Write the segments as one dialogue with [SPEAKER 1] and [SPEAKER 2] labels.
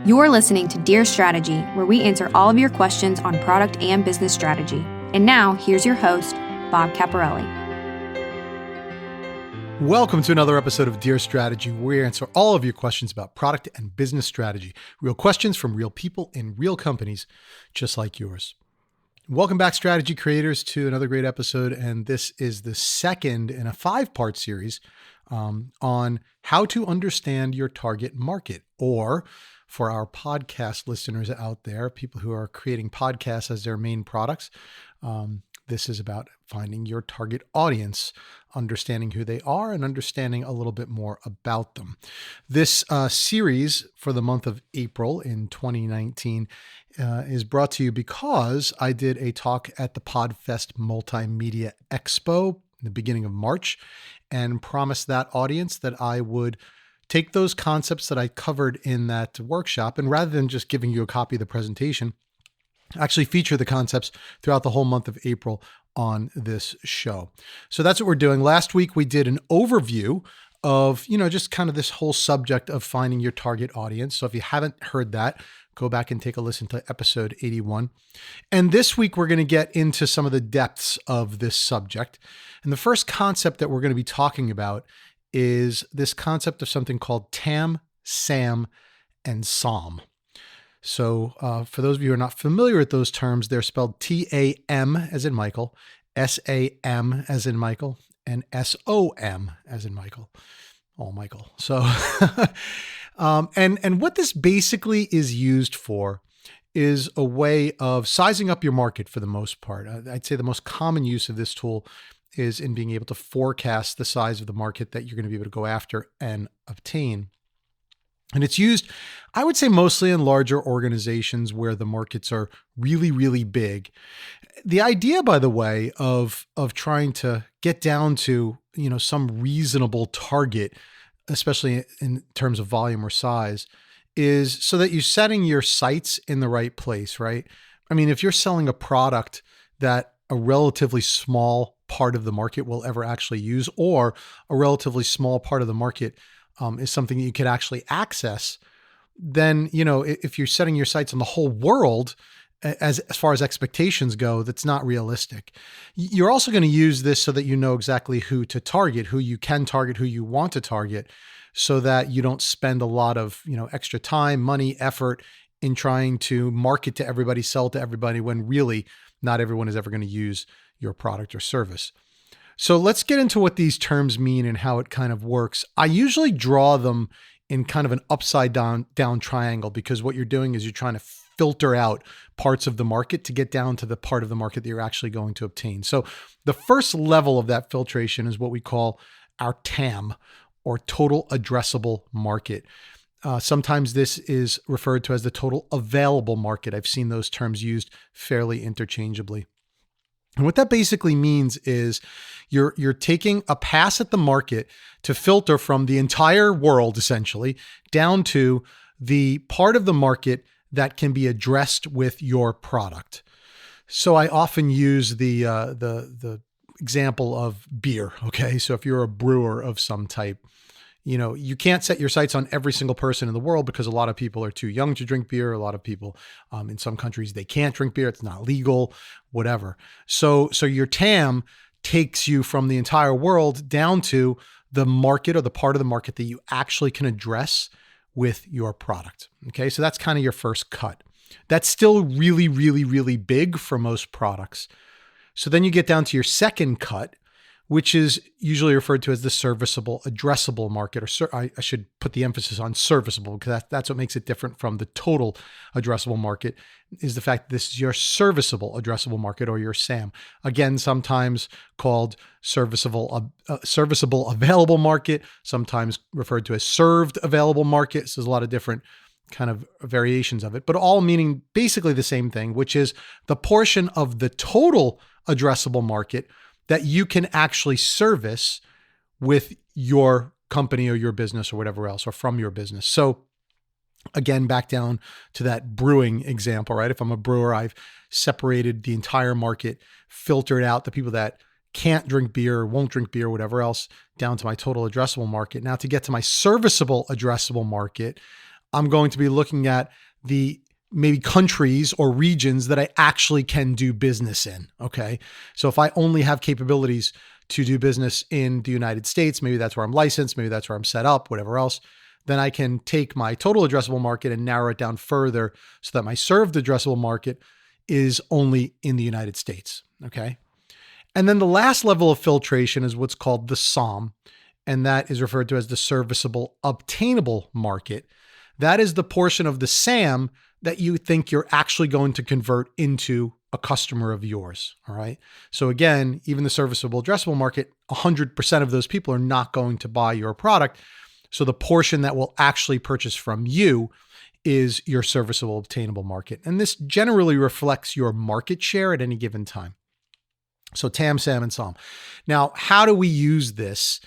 [SPEAKER 1] You're listening to Dear Strategy, where we answer all of your questions on product and business strategy. And now, here's your host, Bob Caparelli.
[SPEAKER 2] Welcome to another episode of Dear Strategy, where we answer all of your questions about product and business strategy. Real questions from real people in real companies, just like yours. Welcome back, strategy creators, to another great episode. And this is the second in a 5-part series on how to understand your target market, or for our podcast listeners out there, people who are creating podcasts as their main products. This is about finding your target audience, understanding who they are, and understanding a little bit more about them. This series for the month of April in 2019 is brought to you because I did a talk at the PodFest Multimedia Expo in the beginning of March and promised that audience that I would take those concepts that I covered in that workshop, and rather than just giving you a copy of the presentation, actually feature the concepts throughout the whole month of April on this show. So that's what we're doing. Last week, we did an overview of, just kind of this whole subject of finding your target audience. So if you haven't heard that, go back and take a listen to episode 81. And this week, we're going to get into some of the depths of this subject. And the first concept that we're going to be talking about is this concept of something called TAM, SAM, and SOM. So for those of you who are not familiar with those terms, they're spelled TAM as in Michael, SAM as in Michael, and SOM as in Michael. Oh, Michael. So, and what this basically is used for is a way of sizing up your market for the most part. I'd say the most common use of this tool is in being able to forecast the size of the market that you're going to be able to go after and obtain. And it's used, I would say, mostly in larger organizations where the markets are really, really big. The idea, by the way, of trying to get down to, some reasonable target, especially in terms of volume or size, is so that you're setting your sights in the right place, right? I mean, if you're selling a product that a relatively small part of the market will ever actually use, or a relatively small part of the market is something that you could actually access, then, if you're setting your sights on the whole world, as far as expectations go, that's not realistic. You're also going to use this so that you know exactly who to target, who you can target, who you want to target, so that you don't spend a lot of, extra time, money, effort in trying to market to everybody, sell to everybody, when really not everyone is ever going to use your product or service. So let's get into what these terms mean and how it kind of works. I usually draw them in kind of an upside down triangle, because what you're doing is you're trying to filter out parts of the market to get down to the part of the market that you're actually going to obtain. So the first level of that filtration is what we call our TAM, or total addressable market. Sometimes this is referred to as the total available market. I've seen those terms used fairly interchangeably. And what that basically means is you're taking a pass at the market to filter from the entire world, essentially, down to the part of the market that can be addressed with your product. So I often use the example of beer. Okay, so if you're a brewer of some type, you can't set your sights on every single person in the world, because a lot of people are too young to drink beer. A lot of people, in some countries, they can't drink beer. It's not legal, whatever. So your TAM takes you from the entire world down to the market, or the part of the market that you actually can address with your product. Okay, so that's kind of your first cut. That's still really, really, really big for most products. So then you get down to your second cut, which is usually referred to as the serviceable addressable market, or I should put the emphasis on serviceable, because that's what makes it different from the total addressable market, is the fact that this is your serviceable addressable market, or your SAM. Again, sometimes called serviceable available market, sometimes referred to as served available market. So there's a lot of different kind of variations of it, but all meaning basically the same thing, which is the portion of the total addressable market that you can actually service with your company or your business or whatever else, or from your business. So again, back down to that brewing example, right? If I'm a brewer, I've separated the entire market, filtered out the people that can't drink beer or won't drink beer, whatever else, down to my total addressable market. Now, to get to my serviceable addressable market, I'm going to be looking at the maybe countries or regions that I actually can do business in. Okay. So if I only have capabilities to do business in the United States, maybe that's where I'm licensed, maybe that's where I'm set up, whatever else, then I can take my total addressable market and narrow it down further so that my served addressable market is only in the United States. Okay. And then the last level of filtration is what's called the SOM, and that is referred to as the serviceable obtainable market. That is the portion of the SAM that you think you're actually going to convert into a customer of yours. All right. So again, even the serviceable addressable market, 100% of those people are not going to buy your product. So the portion that will actually purchase from you is your serviceable obtainable market. And this generally reflects your market share at any given time. So TAM, SAM, and SOM. Now, how do we use this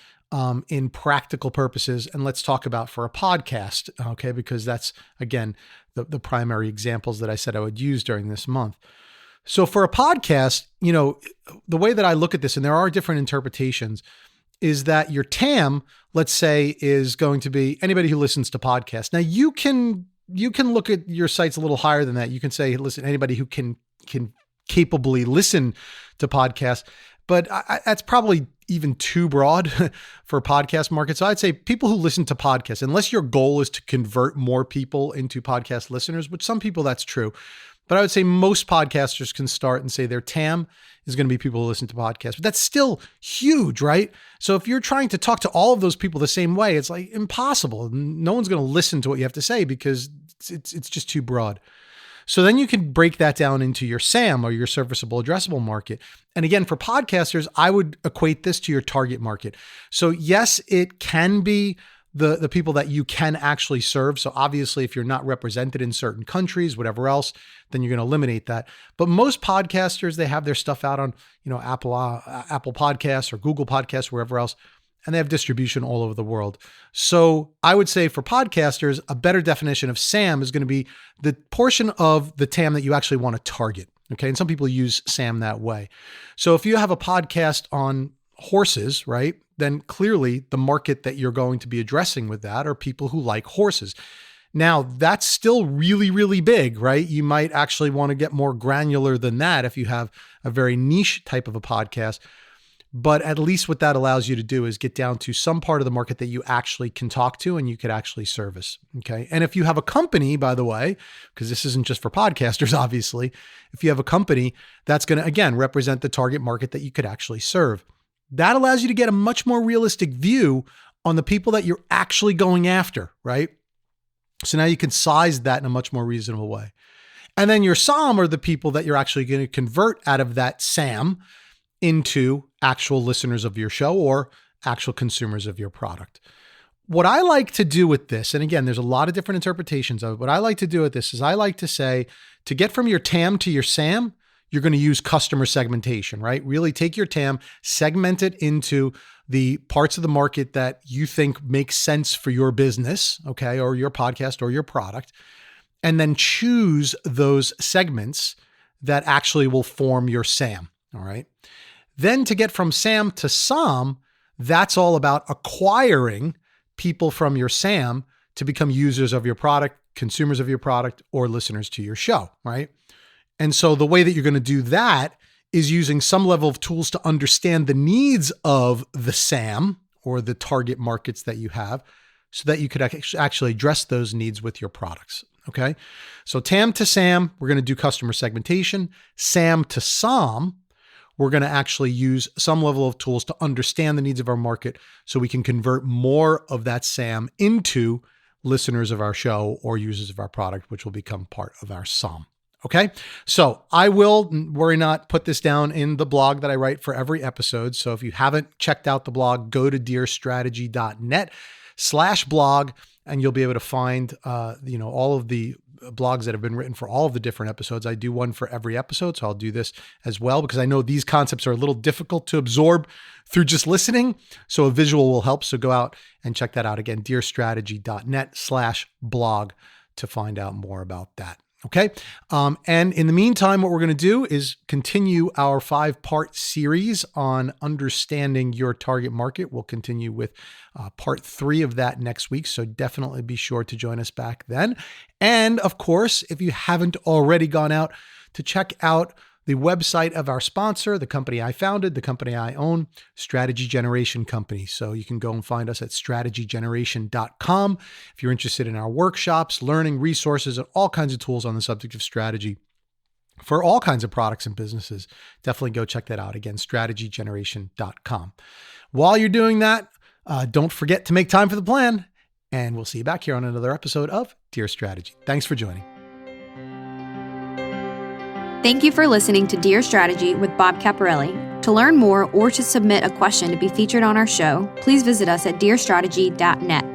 [SPEAKER 2] in practical purposes? And let's talk about for a podcast, okay? Because that's, again, the primary examples that I said I would use during this month. So for a podcast, the way that I look at this, and there are different interpretations, is that your TAM, let's say, is going to be anybody who listens to podcasts. Now you can look at your sites a little higher than that. You can say, listen, anybody who can capably listen to podcasts, but that's probably even too broad for podcast market. So I'd say people who listen to podcasts, unless your goal is to convert more people into podcast listeners, which some people that's true. But I would say most podcasters can start and say their TAM is going to be people who listen to podcasts, but that's still huge, right? So if you're trying to talk to all of those people the same way, it's like impossible. No one's going to listen to what you have to say because it's just too broad. So then you can break that down into your SAM, or your serviceable addressable market. And again, for podcasters, I would equate this to your target market. So yes, it can be the people that you can actually serve. So obviously, if you're not represented in certain countries, whatever else, then you're going to eliminate that. But most podcasters, they have their stuff out on, Apple Podcasts or Google Podcasts, wherever else, and they have distribution all over the world. So I would say for podcasters, a better definition of SAM is going to be the portion of the TAM that you actually want to target. Okay. And some people use SAM that way. So if you have a podcast on horses, right, then clearly the market that you're going to be addressing with that are people who like horses. Now, that's still really, really big, right? You might actually want to get more granular than that if you have a very niche type of a podcast. But at least what that allows you to do is get down to some part of the market that you actually can talk to and you could actually service. Okay. And if you have a company, by the way, because this isn't just for podcasters, obviously, if you have a company, that's going to, again, represent the target market that you could actually serve. That allows you to get a much more realistic view on the people that you're actually going after, right? So now you can size that in a much more reasonable way. And then your SOM are the people that you're actually going to convert out of that SAM into actual listeners of your show or actual consumers of your product. What I like to do with this, and again, there's a lot of different interpretations of it, what I like to do with this is I like to say, to get from your TAM to your SAM, you're going to use customer segmentation, right? Really take your TAM, segment it into the parts of the market that you think make sense for your business, okay, or your podcast or your product, and then choose those segments that actually will form your SAM, all right? Then to get from SAM to SOM, that's all about acquiring people from your SAM to become users of your product, consumers of your product, or listeners to your show, right? And so the way that you're going to do that is using some level of tools to understand the needs of the SAM or the target markets that you have so that you could actually address those needs with your products. Okay. So TAM to SAM, we're going to do customer segmentation. SAM to SOM, we're going to actually use some level of tools to understand the needs of our market so we can convert more of that SAM into listeners of our show or users of our product, which will become part of our SOM. Okay. So I will, worry not, put this down in the blog that I write for every episode. So if you haven't checked out the blog, go to dearstrategy.net/blog, and you'll be able to find, all of the blogs that have been written for all of the different episodes. I do one for every episode. So I'll do this as well, because I know these concepts are a little difficult to absorb through just listening. So a visual will help. So go out and check that out again, dearstrategy.net/blog to find out more about that. Okay. And in the meantime, what we're going to do is continue our 5-part series on understanding your target market. We'll continue with part 3 of that next week. So definitely be sure to join us back then. And of course, if you haven't already gone out to check out the website of our sponsor, the company I founded, the company I own, Strategy Generation Company. So you can go and find us at strategygeneration.com if you're interested in our workshops, learning, resources, and all kinds of tools on the subject of strategy for all kinds of products and businesses. Definitely go check that out. Again, strategygeneration.com. While you're doing that, don't forget to make time for the plan, and we'll see you back here on another episode of Dear Strategy. Thanks for joining.
[SPEAKER 1] Thank you for listening to Dear Strategy with Bob Caparelli. To learn more or to submit a question to be featured on our show, please visit us at dearstrategy.net.